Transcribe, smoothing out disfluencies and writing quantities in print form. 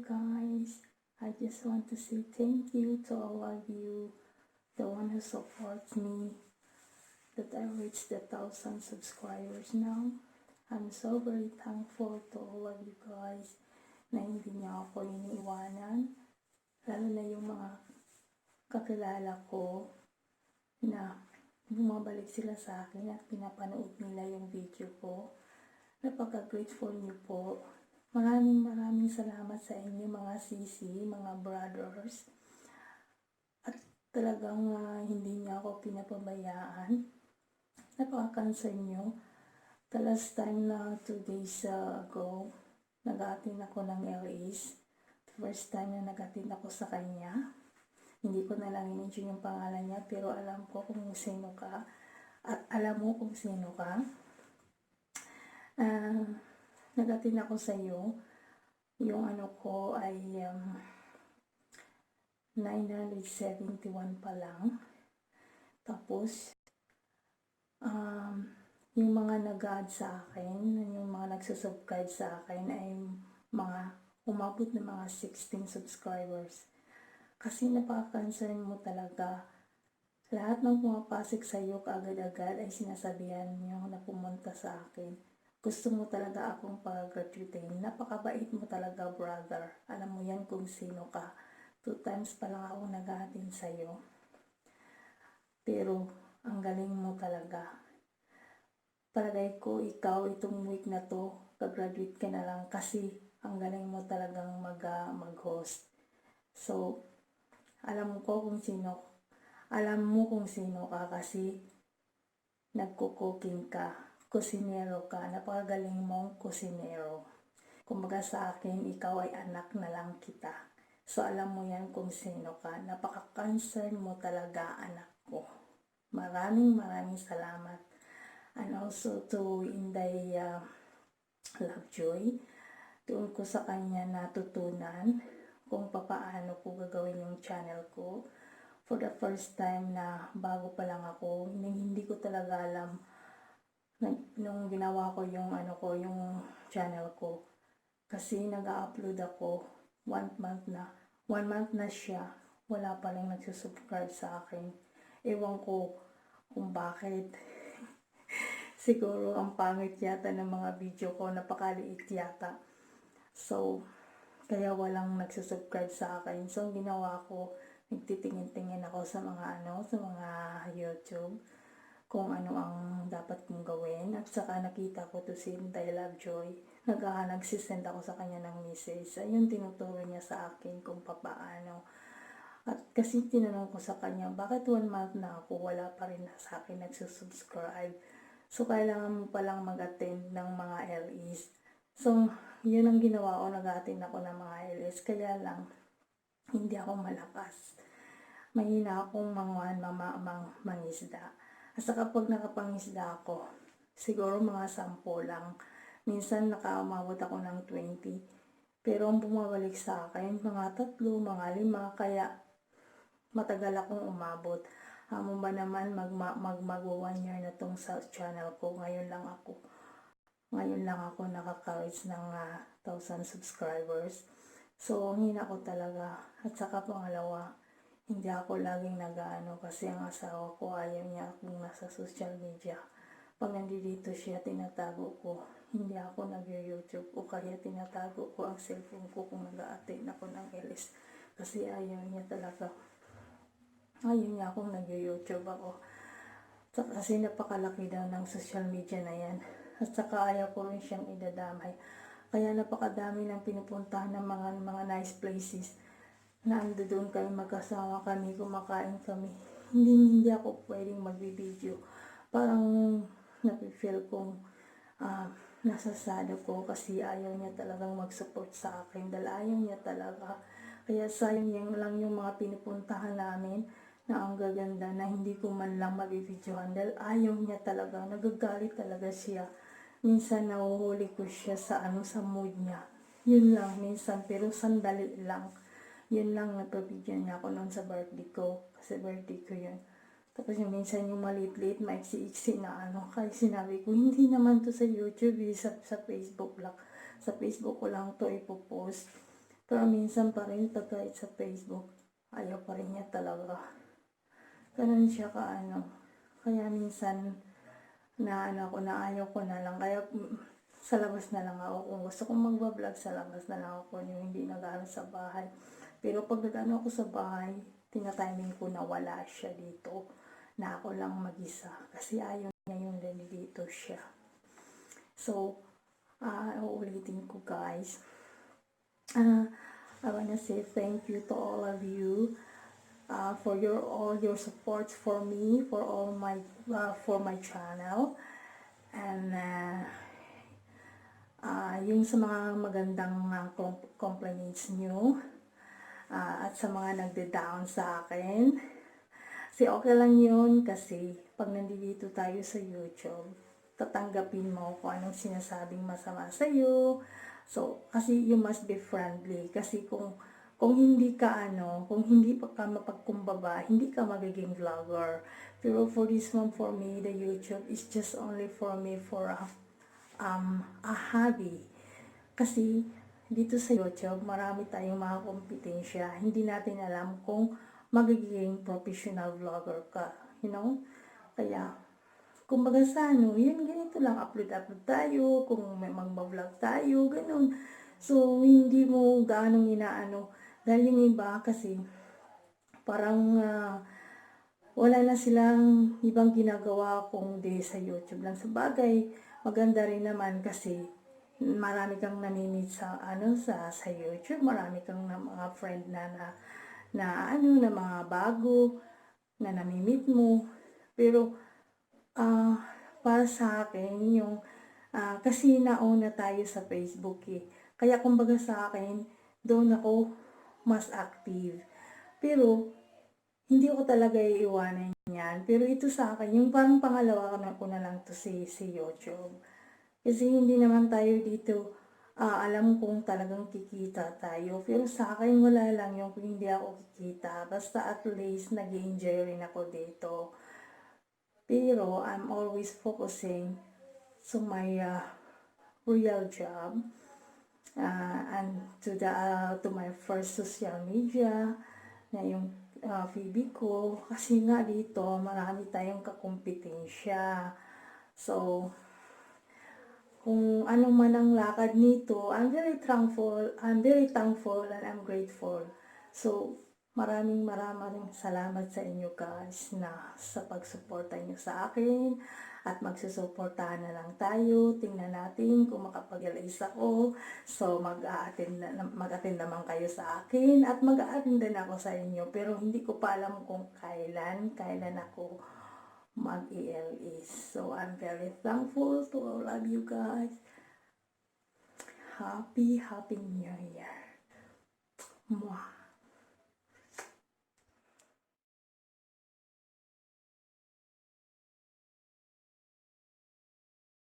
guys. I just want to say thank you to all of you, the one who supports me, that I reached the 1,000 subscribers now. I'm so very thankful to all of you guys na hindi niyo ako iniiwanan, lalo na yung mga kakilala ko na bumabalik sila sa akin at pinapanood nila yung video ko. Napaka-grateful niyo po. Maraming salamat sa inyo mga sisi, mga brothers. At talagang hindi niyo ako pinapabayaan. Napaka-concern niyo. The last time na 2 days ago, nag-attend ako ng LEs. First time na nag-attend ako sa kanya. Hindi ko na lang i-mention yung pangalan niya, pero alam ko kung sino ka. At alam mo kung sino ka. Nag-attend ako sa iyo. Yung ano ko ay 971 pa lang. Tapos, yung mga nag-add sa akin, yung mga nagsusubscribe sa akin ay mga umabot na mga 16 subscribers. Kasi napaka-concern mo talaga. Lahat ng pumapasok sa iyo kaagad-agad ay sinasabihan niyo na pumunta sa akin. Gusto mo talaga akong pag-gratuitin. Napakabait mo talaga, brother. Alam mo yan kung sino ka. 2 times pa lang ako nag-attend sa'yo. Pero, ang galing mo talaga. Palagay ko, ikaw itong week na to, pag-graduate ka na lang kasi ang galing mo talagang mag-host. So, alam mo kung sino ka kasi nagko-cooking ka. Kusinero ka, napakagaling mong kusinero. Kumbaga sa akin, ikaw ay anak na lang kita. So alam mo yan kung sino ka. Napaka-concern mo talaga, anak ko. Maraming salamat. And also to Inday Lovejoy. Doon ko sa kanya natutunan kung paano ko gagawin yung channel ko. For the first time na bago pa lang ako, hindi ko talaga alam nung ginawa ko yung yung channel ko. Kasi nag-upload ako 1 month na siya, wala pa lang nagsusubscribe sa akin. Ewan ko kung bakit. Siguro ang pangit yata ng mga video ko, napakaliit yata. So, kaya walang nagsusubscribe sa akin. So, ang ginawa ko, nagtitingin-tingin ako sa mga sa mga YouTube kung ano ang dapat kong gawin. At saka nakita ko to si Inday Lovejoy. Nagsisend ako sa kanya ng message. Ayun, tinuturo niya sa akin kung paano. At kasi tinanong ko sa kanya, bakit 1 month na ako, wala pa rin sa akin nagsusubscribe. So, kailangan mo palang mag-attend ng mga LEs. So, yun ang ginawa ko, nag-attend ako ng mga LEs. Kaya lang, hindi ako malakas. Mahina akong mangisda. At saka pag nakapangisda ako, siguro mga 10 lang. Minsan nakaumabot ako ng 20. Pero ang bumabalik sa akin, mga 3, mga 5, kaya matagal akong umabot. Amo ba naman mag 1 year na tong sa channel ko. Ngayon lang ako nakaka-reach ng 1,000 subscribers. So, ang hina ko talaga. At saka pangalawa, hindi ako laging kasi ang asawa ko ayaw niya akong nasa social media. Pag nandito siya, tinatago ko. Hindi ako nag-YouTube o kaya tinatago ko ang cellphone ko kung nag-a-attend ako ng LS. Kasi ayaw niya talaga. Ayaw niya akong nag-YouTube ako. Kasi napakalaki daw ng social media na yan. At saka ayaw ko rin siyang idadamay. Kaya napakadami ng pinupuntahan ng mga nice places. Na ando doon kami, magkasama kami, kumakain kami. Hindi ako pwedeng magbibideo. Parang napifeel kong nasasado ko kasi ayaw niya talagang mag-support sa akin. Dahil ayaw niya talaga. Kaya sayang lang yung mga pinupuntahan namin na ang gaganda na hindi ko man lang mabibidyohan. Dahil ayaw niya talaga. Nagagalit talaga siya. Minsan nahuhuli ko siya sa mood niya. Yun lang minsan, pero sandali lang. Yun lang, nagpa-video niya ako noon sa birthday ko. Kasi birthday ko yun. Tapos yung minsan yung maliit-liit, maiksi-iksi na kaya sinabi ko, hindi naman to sa YouTube, sa Facebook lang. Sa Facebook ko lang to ipopost. Pero minsan pa rin pag kahit sa Facebook, ayaw pa rin niya talaga. Ganun siya Kaya minsan na ayaw ko na lang. Kaya sa labas na lang ako. Kung gusto kong magbablog, sa labas na lang ako. Yung hindi nag-ano sa bahay. Pero pag nag-ano ako sa bahay, tinatiming ko na wala siya dito. Na ako lang mag-isa. Kasi ayaw niya yung dito siya. So, uulitin ko guys. I wanna say thank you to all of you for all your support for me, for all my for my channel, and yung sa mga magandang compliments nyo, at sa mga nagde-down sa akin. Kasi okay lang yun kasi pag nandito tayo sa YouTube, tatanggapin mo kung anong sinasabing masama sa'yo. So, kasi you must be friendly. Kasi kung hindi ka kung hindi pa ka mapagkumbaba, hindi ka magiging vlogger. Pero for this one, for me, the YouTube is just only for me for a hobby. Kasi dito sa YouTube, marami tayong mga kompetensya. Hindi natin alam kung magiging professional vlogger ka. Kaya, kumbaga yun, ganito lang, upload tayo, kung may mag-vlog tayo, ganun. So, hindi mo gaanong inaano, dahil yung iba kasi, parang wala na silang ibang ginagawa kung di sa YouTube lang. Sa bagay, maganda rin naman kasi, marami kang namimit sa YouTube, marami kang mga friend na mga bago, na namimit mo. Pero, para sa akin, kasi nauna tayo sa Facebook Kaya kumbaga sa akin, doon ako mas active. Pero, hindi ko talaga iiwanan yan. Pero ito sa akin, yung parang pangalawa ko na lang to si YouTube. Kasi hindi naman tayo dito, alam kong talagang kikita tayo. Pero sa akin, wala lang yung hindi ako kikita. Basta at least, nag-enjoy rin ako dito. Pero I'm always focusing to my real job and to my first social media na yung FB ko. Kasi nga dito, marami tayong kakompetensya. So, kung anong man ang lakad nito, I'm very thankful and I'm grateful. So, maraming salamat sa inyo guys na sa pagsuporta nyo sa akin at magsusuportahan na lang tayo. Tingnan natin kung makapag-release ako. So, mag-attend naman kayo sa akin at mag-attend din ako sa inyo. Pero hindi ko pa alam kung kailan ako mag-ELS. So, I'm very thankful to all of you guys. Happy New Year. Mwah.